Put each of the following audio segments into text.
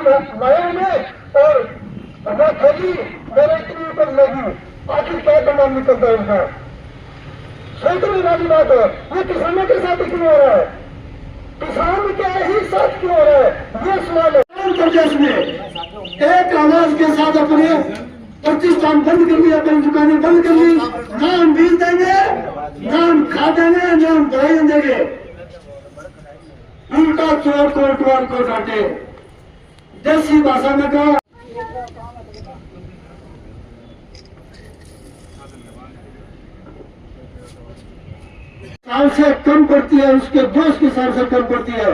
लाए में और वो खली मेरे इतनी ऊपर लगी, आखिर क्या तमाम निकलता है इनका? सोचने वाली बात है, ये किसानों के साथ क्यों हो रहा है? किसान के ही साथ क्यों हो रहा है, ये सवाल है। प्रदेश में एक आवाज के साथ अपने प्रतिष्ठान बंद कर दिया, अपनी दुकानें बंद कर दी, ना हम बीज देंगे, ना हम खाद देंगे, ना हम दवाई देंगे। उल्टा चोर को डांटे। देसी भाषा में कहा साल से कम पड़ती है, उसके दोस्त के साल से कम पड़ती है।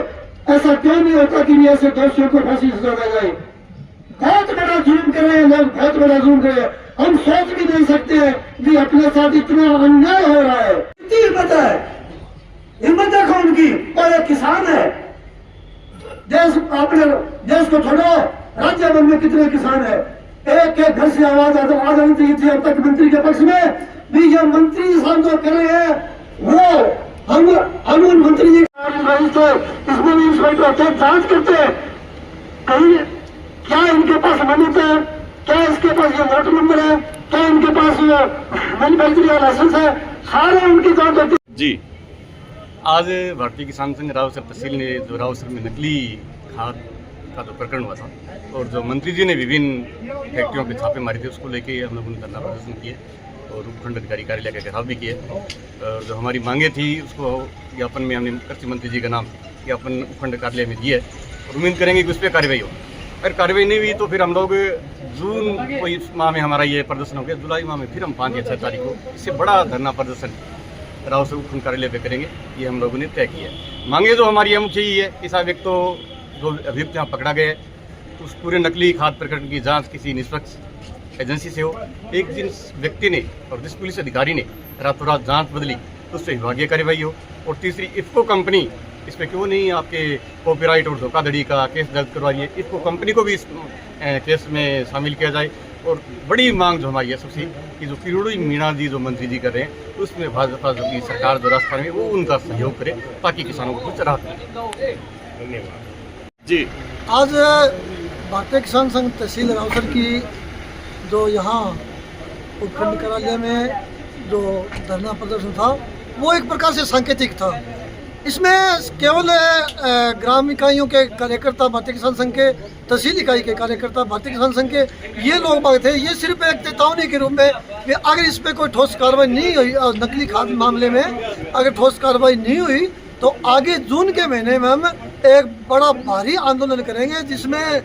ऐसा क्यों नहीं होता कि ऐसे दोषियों को फांसी सजा दी जाए? बहुत बड़ा जुल्म कर रहे हैं लोग, बहुत बड़ा जुल्म कर रहे हैं। हम सोच भी नहीं सकते कि अपने साथ इतना अन्याय हो रहा है। कितनी हिम्मत है, हिम्मत देखो उनकी। और एक किसान है, देश अपने देश को छोड़ो, राज्य भर में कितने किसान है। एक एक घर से आवाज आ जानी चाहिए थी अब तक मंत्री के पक्ष में भी। ये मंत्री साहब जो कर रहे हैं वो हम उन मंत्री जी इसमें भी इंस्पेक्टर होते हैं, जांच करते हैं कहीं क्या इनके पास मनीत है, क्या इसके पास ये मोटर नंबर है, क्या इनके पास ये मैन्युफैक्चरिंग लाइसेंस है, सारे उनकी जांच होती है। जी, आज भारतीय किसान संघ रावसर तहसील ने जो रावसर में नकली खाद का जो प्रकरण हुआ था और जो मंत्री जी ने विभिन्न फैक्ट्रियों पे छापे मारे थे, उसको लेके हम लोगों ने धरना प्रदर्शन किए और उपखंड अधिकारी कार्यालय का घेराव भी किए। और जो हमारी मांगे थी उसको ज्ञापन में हमने कृषि मंत्री जी का नाम ज्ञापन उपखंड कार्यालय में दिए और उम्मीद करेंगे कि उस पर कार्रवाई हो। अगर कार्रवाई नहीं हुई तो फिर हम लोग जून को इस माह में हमारा ये प्रदर्शन हो गया, जुलाई माह में फिर हम 5 या 6 तारीख को इससे बड़ा धरना प्रदर्शन रावसर उपखंड कार्यालय पे करेंगे, ये हम लोगों ने तय किया है। मांगे जो हमारी मुख्य ही है, इस एक तो जो अभियुक्त यहाँ पकड़ा गया उस पूरे नकली खाद प्रकरण की जांच किसी निष्पक्ष एजेंसी से हो। एक जिस व्यक्ति ने और जिस पुलिस अधिकारी ने रातों रात जांच बदली उससे विभागीय कार्रवाई हो। और तीसरी इफ्को कंपनी, इस पर क्यों नहीं आपके कॉपीराइट और धोखाधड़ी का केस दर्ज करवाइए, इफ्को कंपनी को भी इस केस में शामिल किया जाए। और बड़ी मांग जो हमारी है सबसे कि जो किरोड़ी मीणा जी जो मंत्री जी कर रहे हैं उसमें भाजपा जो की सरकार जो राजस्थान में वो उनका सहयोग करे ताकि किसानों को कुछ राहत मिले। धन्यवाद जी। आज भारतीय किसान संघ तहसील रावसर की जो यहाँ उपखंड कार्यालय में जो धरना प्रदर्शन था वो एक प्रकार से सांकेतिक था। इसमें केवल ग्राम इकाइयों के कार्यकर्ता, भारतीय किसान संघ के तहसील इकाई के कार्यकर्ता, भारतीय किसान संघ के ये लोग बात थे। ये सिर्फ एक चेतावनी के रूप में कि अगर इस पर कोई ठोस कार्रवाई नहीं हुई, नकली खाद मामले में अगर ठोस कार्रवाई नहीं हुई तो आगे जून के महीने में हम एक बड़ा भारी आंदोलन करेंगे, जिसमें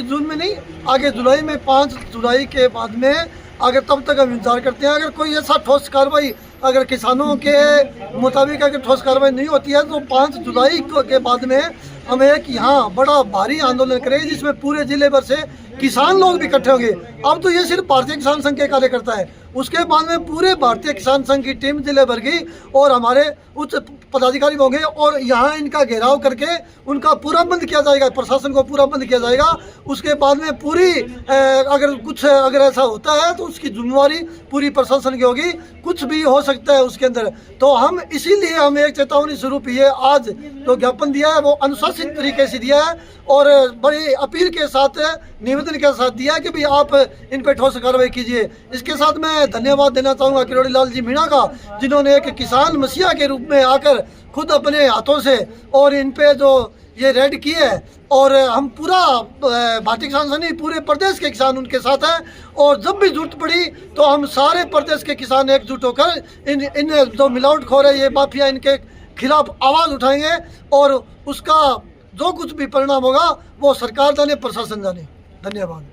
जून में नहीं, आगे जुलाई में 5 जुलाई के बाद में अगर तब तक हम इंतजार करते हैं। अगर कोई ऐसा ठोस कार्रवाई अगर किसानों के मुताबिक अगर ठोस कार्रवाई नहीं होती है तो 5 जुलाई के बाद में हम एक यहाँ बड़ा भारी आंदोलन करेंगे, जिसमें पूरे जिले भर से किसान लोग भी इकट्ठे होंगे। अब तो ये सिर्फ भारतीय किसान संघ के कार्यकर्ता है, उसके बाद में पूरे भारतीय किसान संघ की टीम जिले भर की और हमारे उच्च पदाधिकारी होंगे और यहाँ इनका घेराव करके उनका पूरा बंद किया जाएगा, प्रशासन को पूरा बंद किया जाएगा। उसके बाद में पूरी अगर ऐसा होता है तो उसकी जिम्मेवारी पूरी प्रशासन की होगी, कुछ भी हो सकता है उसके अंदर। तो हम इसीलिए हम एक चेतावनी स्वरूप ये आज जो ज्ञापन दिया है वो अनुशासित तरीके से दिया है और बड़ी अपील के साथ, निवेदन के साथ दिया है कि भाई आप इन पर ठोस कार्रवाई कीजिए। इसके साथ मैं धन्यवाद देना चाहूँगा किरोड़ी लाल जी मीणा का, जिन्होंने एक किसान मसीहा के रूप में आकर खुद अपने हाथों से और इन पे जो ये रेड की है। और हम पूरा भारतीय किसान संघ नहीं, पूरे प्रदेश के किसान उनके साथ हैं और जब भी जरूरत पड़ी तो हम सारे प्रदेश के किसान एकजुट होकर इन जो मिलावटखोर है, ये माफिया, इनके खिलाफ आवाज़ उठाएंगे और उसका जो कुछ भी परिणाम होगा वो सरकार जाने, प्रशासन जाने। धन्यवाद।